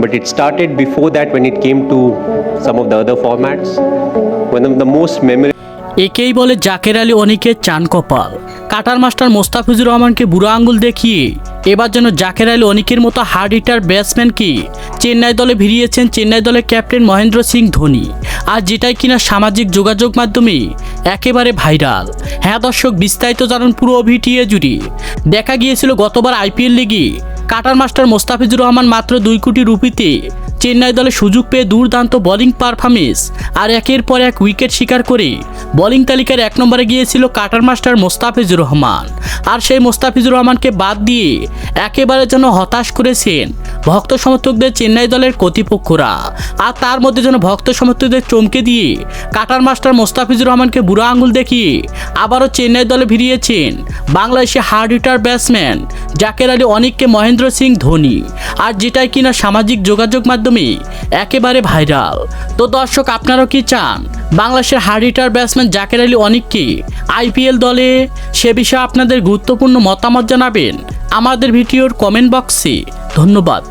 but it started before that when it came to some of the other formats. One of the most memorable. একেই বলে জাকের আলী অনিকের চান কপাল। Cutter master Mostafizur রহমানকে বুড়ো আঙ্গুল দেখিয়ে এবার যেন জাকের আলী অনিকের মতো হার্ড হিটার ব্যাটসম্যানকে চেন্নাই দলে ভিড়িয়েছেন চেন্নাই দলের ক্যাপ্টেন মহেন্দ্র সিং ধোনি, আর যেটাই কিনা সামাজিক যোগাযোগ মাধ্যমে একেবারে ভাইরাল। হ্যাঁ দর্শক, বিস্তারিত জানুন পুরো ভিডিও জুড়ে। দেখা গিয়েছিল গতবার আইপিএল লিগে কাটার মাস্টার মোস্তাফিজুর রহমান মাত্র 2 কোটি রুপিতে চেন্নাই দলে সুযোগ পেয়ে দুর্দান্ত বোলিং পারফরমেন্স আর একের পর এক উইকেট শিকার করে বোলিং তালিকার 1 নম্বরে গিয়েছিল কাটার মাস্টার মোস্তাফিজুর রহমান। আর সেই মোস্তাফিজুর রহমানকে বাদ দিয়ে একেবারে যেন হতাশ করেছেন ভক্ত সমর্থকদের চেন্নাই দলের কর্তৃপক্ষরা। আর তার মধ্যে যেন ভক্ত সমর্থকদের চমকে দিয়ে কাটার মাস্টার মোস্তাফিজুর রহমানকে বুড়ো আঙুল দেখিয়ে আবারও চেন্নাই দলে ভিড়িয়েছেন বাংলাদেশি hard hitter batsman Jaker Ali অনিককে মহেন্দ্র সিং ধোনি, আর যেটাই কিনা সামাজিক যোগাযোগ মাধ্যমে একেবারে ভাইরাল। তো দর্শক, আপনারাও কি চান বাংলাদেশের hard hitter batsman Jaker Ali অনিককে আইপিএল দলে? সে বিষয়ে আপনাদের গুরুত্বপূর্ণ মতামত জানাবেন আমাদের ভিডিওর কমেন্ট বক্সে। ধন্যবাদ।